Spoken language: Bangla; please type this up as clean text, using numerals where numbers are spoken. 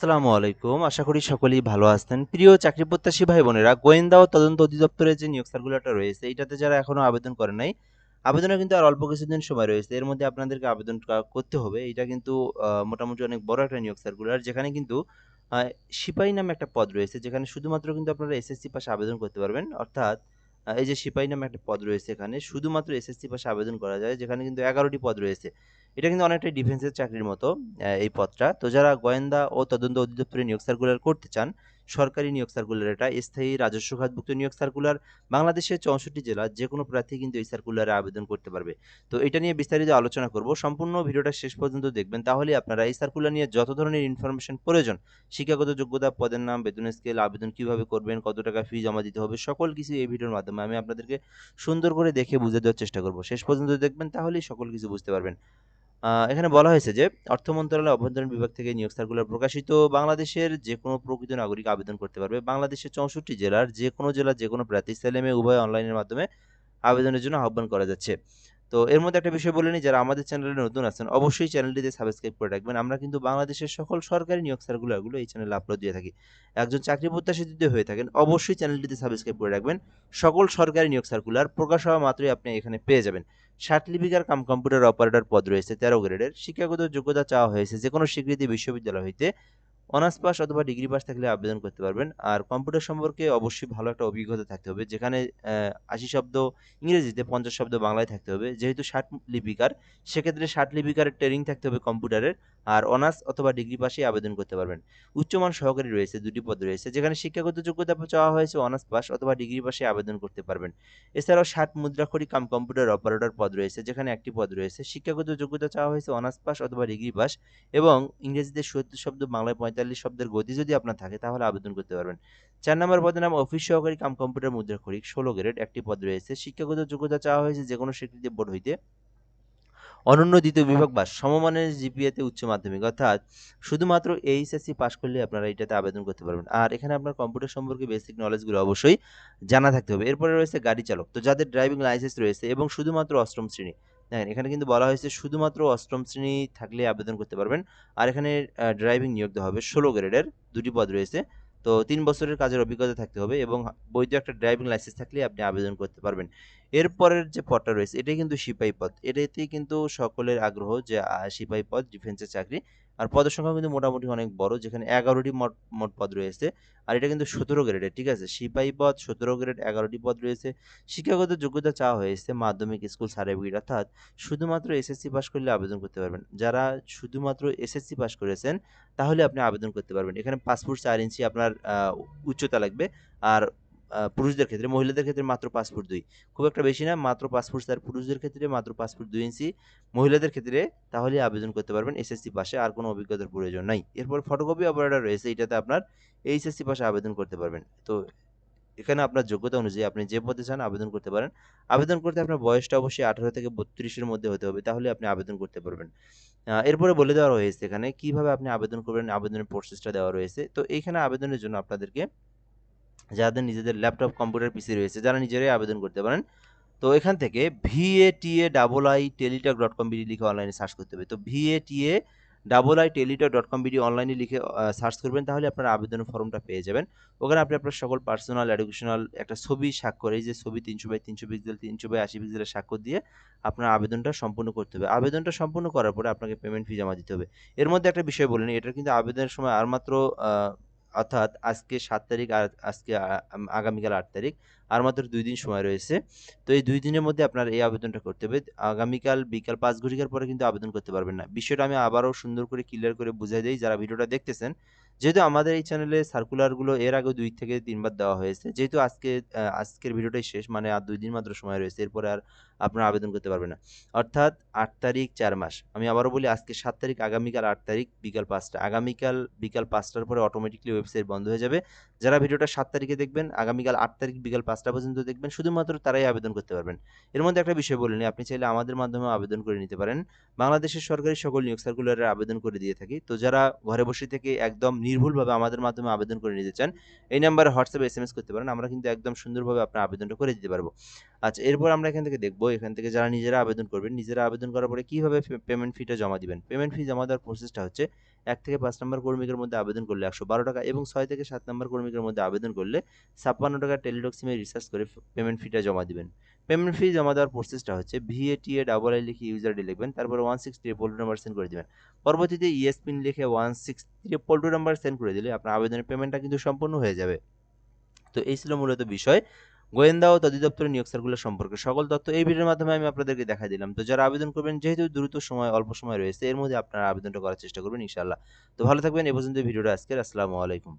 আসসালামু আলাইকুম। আশা করি সকলেই ভালো আছেন। প্রিয় চাকরি প্রত্যাশী ভাই বোনেরা, গোয়েন্দা ও তদন্ত অধিদপ্তরের যে নিয়োগ সার্কুলারটা রয়েছে, এটাতে যারা এখনো আবেদন করেন নাই, আবেদনের কিন্তু আর অল্প কিছুদিন সময় রয়েছে। এর মধ্যে আপনাদেরকে আবেদনটা করতে হবে। এটা কিন্তু মোটামুটি অনেক বড় একটা নিয়োগ সার্কুলার, যেখানে কিন্তু আ সিপাহি নামে একটা পদ রয়েছে, যেখানে শুধুমাত্র কিন্তু আপনারা এসএসসি পাশে আবেদন করতে পারবেন। অর্থাৎ এই যে সিপাহি নামে একটা পদ রয়েছে এখানে, শুধুমাত্র এসএসসি পাশে আবেদন করা যায়, যেখানে কিন্তু ১১ টি পদ রয়েছে। এটা কিন্তু অনেকটাই ডিফেন্সের চাকরির মতো এই পদটা। তো যারা গোয়েন্দা ও তদন্ত অধিদপ্তরে নিয়োগ সার্কুলার করতে চান, সরকারি নিয়োগ সার্কুলার এটা, স্থায়ী রাজস্ব খাতভুক্ত নিয়োগ সার্কুলার, বাংলাদেশের ৬৪ জেলার যেকোনো প্রার্থী কিন্তু এই সার্কুলারে আবেদন করতে পারবে। তো এটা নিয়ে বিস্তারিত আলোচনা করব। সম্পূর্ণ ভিডিওটা শেষ পর্যন্ত দেখবেন, তাহলেই আপনারা এই সার্কুলার নিয়ে যত ধরনের ইনফরমেশন প্রয়োজন, শিক্ষাগত যোগ্যতা, পদের নাম, বেতন স্কেল, আবেদন কিভাবে করবেন, কত টাকা ফি জমা দিতে হবে, সকল কিছু এই ভিডিওর মাধ্যমে আমি আপনাদেরকে সুন্দর করে দেখে বুঝিয়ে দেওয়ার চেষ্টা করব। শেষ পর্যন্ত দেখবেন, তাহলেই সকল কিছু বুঝতে পারবেন। এখানে বলা হয়েছে যে অর্থ মন্ত্রণালয় অভ্যন্তরীণ বিভাগ থেকে নিয়োগ সার্কুলার প্রকাশিত। বাংলাদেশের যেকোনো প্রকৃত নাগরিক আবেদন করতে পারবে। বাংলাদেশের ৬৪ জেলার যেকোনো প্রার্থী, ছেলে-মেয়ে উভয় অনলাইনের মাধ্যমে আবেদনের জন্য আহ্বান করা যাচ্ছে। তো এর মধ্যে একটা বিষয় বলে নিই, যারা আমাদের চ্যানেলে নতুন আছেন অবশ্যই চ্যানেলটিতে সাবস্ক্রাইব করে রাখবেন। আমরা কিন্তু বাংলাদেশের সকল সরকারি নিয়োগ সার্কুলারগুলো এই চ্যানেলে আপলোড দিয়ে থাকি। একজন চাকরি প্রত্যাশী যদি হয়ে থাকেন অবশ্যই চ্যানেলটিতে সাবস্ক্রাইব করে রাখবেন। সকল সরকারি নিয়োগ সার্কুলার প্রকাশ হওয়া মাত্রই আপনি এখানে পেয়ে যাবেন। লিপিকার কাম কম্পিউটার অপারেটর পদ রয়েছে ১৩ গ্রেডের। শিক্ষাগত যোগ্যতা চাওয়া হয়েছে যেকোনো স্বীকৃত বিশ্ববিদ্যালয় হইতে অনার্স পাস অথবা ডিগ্রি পাস থাকলে আবেদন করতে পারবেন। আর কম্পিউটার সম্পর্কে অবশ্যই ভালো একটা অভিজ্ঞতা থাকতে হবে, যেখানে ৮০ শব্দ ইংরেজিতে, ৫০ শব্দ বাংলায় থাকতে হবে। যেহেতু লিপিকার, সেক্ষেত্রে লিপিকারের ট্রেনিং থাকতে হবে কম্পিউটারের। আর অনার্স অথবা ডিগ্রি পাসেই আবেদন করতে পারবেন। উচ্চমান সহকারী রয়েছে ২ টি পদ রয়েছে, যেখানে শিক্ষাগত যোগ্যতা চাওয়া হয়েছে অনার্স পাস অথবা ডিগ্রি পাসে আবেদন করতে পারবেন। এছাড়াও মুদ্রাক্ষরী কাম কম্পিউটার অপারেটর পদ রয়েছে, যেখানে ১ টি পদ রয়েছে। শিক্ষাগত যোগ্যতা চাওয়া হয়েছে অনার্স পাস অথবা ডিগ্রি পাস এবং ইংরেজিতে ৭০ শব্দ, বাংলায় ৪৫ শব্দের গতি যদি আপনার থাকে তাহলে আবেদন করতে পারবেন। ৪ নম্বর পদের নাম অফিস সহকারী কাম কম্পিউটার মুদ্রাক্ষরিক ১৬ গ্রেড, ১ টি পদ রয়েছে। শিক্ষাগত যোগ্যতা চাওয়া হয়েছে যেকোনো স্বীকৃত বোর্ড হইতে অনন্য দ্বিতীয় বিভাগ বা সমমানের জিপিএতে উচ্চ মাধ্যমিক, অর্থাৎ শুধুমাত্র এইচএসসি পাস করলে আপনারা এটাতে আবেদন করতে পারবেন। আর এখানে আপনার কম্পিউটার সম্পর্কে বেসিক নলেজগুলো অবশ্যই জানা থাকতে হবে। এরপরে রয়েছে গাড়ি চালক। তো যাদের ড্রাইভিং লাইসেন্স রয়েছে এবং শুধুমাত্র অষ্টম শ্রেণী, দেখেন এখানে কিন্তু বলা হয়েছে শুধুমাত্র অষ্টম শ্রেণী থাকলে আবেদন করতে পারবেন। আর এখানে ড্রাইভিং নিয়োগ দেওয়া হবে ১৬ গ্রেডের, ২ টি পদ রয়েছে। তো ৩ বছরের কাজের অভিজ্ঞতা থাকতে হবে এবং বৈধ একটা ড্রাইভিং লাইসেন্স থাকলে আপনি আবেদন করতে পারবেন। এরপরের যে পদটা রয়েছে এটাই কিন্তু সিপাহি পদ। এটাতেই কিন্তু সকলের আগ্রহ যে সিপাহি পদ, ডিফেন্সের চাকরি। আর পদের সংখ্যা কিন্তু মোটামুটি অনেক বড়, যেখানে ১১ টি মোট মোট পদ রয়েছে। আর এটা কিন্তু ১৭ গ্রেডের, ঠিক আছে? সিপাহি পদ ১৭ গ্রেড, ১১ টি পদ রয়েছে। শিক্ষাগত যোগ্যতা চাওয়া হয়েছে মাধ্যমিক স্কুল সার্টিফিকেট, অর্থাৎ শুধুমাত্র এসএসসি পাস করলে আবেদন করতে পারবেন। যারা শুধুমাত্র এসএসসি পাস করেছেন তাহলে আপনি আবেদন করতে পারবেন। এখানে পাসপোর্ট ৪ ইঞ্চি আপনার উচ্চতা লাগবে। আর পুরুষদের ক্ষেত্রে, মহিলাদের ক্ষেত্রে মাত্র ৫ ফুট ২। খুব একটা বেশি না, মাত্র ৫ ফুট ৪। পুরুষদের ক্ষেত্রে মাত্র ৫ ফুট ২ ইঞ্চি, মহিলাদের ক্ষেত্রে তাহলেই আবেদন করতে পারবেন এসএসসি পাশে, আর কোনো অভিজ্ঞতার প্রয়োজন নাই। এরপর ফটোকপি অপারেটর রয়েছে, এটাতে আপনার এইচএসসি পাশে আবেদন করতে পারবেন। তো এখানে আপনার যোগ্যতা অনুযায়ী আপনি যে পদে চান আবেদন করতে পারেন। আবেদন করতে আপনার বয়সটা অবশ্যই ১৮ থেকে ৩২ এর মধ্যে হতে হবে, তাহলে আপনি আবেদন করতে পারবেন। এরপরে বলে দেওয়া রয়েছে এখানে কিভাবে আপনি আবেদন করবেন, আবেদনের প্রসেসটা দেওয়া রয়েছে। তো এইখানে আবেদনের জন্য আপনাদেরকে, যাদের নিজেদের ল্যাপটপ, কম্পিউটার, পিসি রয়েছে, যারা নিজেরাই আবেদন করতে পারেন, তো এখান থেকে VATAIITeletalk.com.bd লিখে অনলাইনে সার্চ করতে হবে। তো VATAIITeletalk.com.bd অনলাইনে লিখে সার্চ করবেন, তাহলে আপনারা আবেদনের ফর্মটা পেয়ে যাবেন। ওখানে আপনি আপনার সকল পার্সোনাল, এডুকেশনাল একটা ছবি স্বাক্ষর, এই যে ছবি ৩০০ বাই ৩০০ পিক্সেল, ৩০০ বাই ৮০ পিক্সেলের স্বাক্ষর দিয়ে আপনার আবেদনটা সম্পূর্ণ করতে হবে। আবেদনটা সম্পূর্ণ করার পরে আপনাকে পেমেন্ট ফি জমা দিতে হবে। এর মধ্যে একটা বিষয় বলে নিই, এটার কিন্তু আবেদনের সময় আর মাত্র আ অর্থাৎ আজকে ৭ তারিখ আর আজকে আগামীকাল ৮ তারিখ। আর মাত্র ২ দিন সময় রয়েছে। তো এই ২ দিনের মধ্যে আপনার এই আবেদনটা করতে হবে। আগামীকাল বিকাল ৫ ঘটিকার পরে কিন্তু আবেদন করতে পারবেন না। বিষয়টা আমি আবারও সুন্দর করে ক্লিয়ার করে বুঝাই দেই যারা ভিডিওটা দেখতেছেন। যেহেতু আমাদের এই চ্যানেলে সার্কুলারগুলো এর আগেও ২ থেকে ৩ বার দেওয়া হয়েছে। যেহেতু আজকের ভিডিওটাই শেষ, মানে আর ২ দিন মাত্র সময় রয়েছে। এরপরে আর আপনারা আবেদন করতে পারবেন না। অর্থাৎ ৮ তারিখ ৪ মাস। আমি আবারও বলি, আজকে ৭ তারিখ, আগামীকাল ৮ তারিখ বিকাল ৫টা। আগামীকাল বিকাল ৫টার পরে অটোমেটিক্যালি ওয়েবসাইট বন্ধ হয়ে যাবে। যারা ভিডিওটা ৭ তারিখে দেখবেন, আগামীকাল ৮ তারিখ বিকাল ৫টা পর্যন্ত দেখবেন, শুধুমাত্র তারাই আবেদন করতে পারবেন। এর মধ্যে একটা বিষয় বলে নিই, আপনি চাইলে আমাদের মাধ্যমেও আবেদন করে নিতে পারেন। বাংলাদেশের সরকারি সকল নিয়োগ সার্কুলারে আবেদন করে দিয়ে থাকি। তো যারা ঘরে বসে থেকে একদম নির্ভুলভাবে আমাদের মাধ্যমে আবেদন করে নিতে চান, এই নাম্বারে হোয়াটসঅ্যাপে এসএমএস করতে পারেন। আমরা কিন্তু একদম সুন্দরভাবে আপনার আবেদনটা করে দিতে পারবো। আচ্ছা, এরপর আমরা এখান থেকে দেখব, এখান থেকে যারা নিজেরা আবেদন করবেন, নিজেরা আবেদন করার পরে কিভাবে পেমেন্ট ফিটা জমা দিবেন। পেমেন্ট ফি জমা দেওয়ার প্রসেসটা হচ্ছে, 1 থেকে 5 নম্বর কর্মীকের মধ্যে আবেদন করলে 112 টাকা এবং 6 থেকে 7 নম্বর কর্মীকের মধ্যে আবেদন করলে 56 টাকা টেলিটক সিমে রিচার্জ করে পেমেন্ট ফিটা জমা দিবেন। পেমেন্ট ফি জমা দেওয়ার প্রসেসটা হচ্ছে VATA লিখে ইউজার আইডি লিখবেন, তারপরে 16322 নাম্বার সেন্ড করে দিবেন। পরবর্তীতে ইয়েস পিন লিখে 16322 নাম্বার সেন্ড করে দিলে আপনার আবেদনের পেমেন্টটা কিন্তু সম্পূর্ণ হয়ে যাবে। তো এই ছিল মূলত বিষয় গোয়েন্দা ও অধিদপ্তরের নিয়োগ সার্কুলার সম্পর্কে সকল তথ্য এই ভিডিওর মাধ্যমে আমি আপনাদেরকে দেখাই দিলাম। তো যারা আবেদন করবেন, যেহেতু দ্রুত সময় অল্প সময় রয়েছে, এর মধ্যে আপনারা আবেদনটা করার চেষ্টা করবেন ইনশাআল্লাহ। তো ভালো থাকবেন। এ পর্যন্ত ভিডিওটা আজকের। আসসালামু আলাইকুম।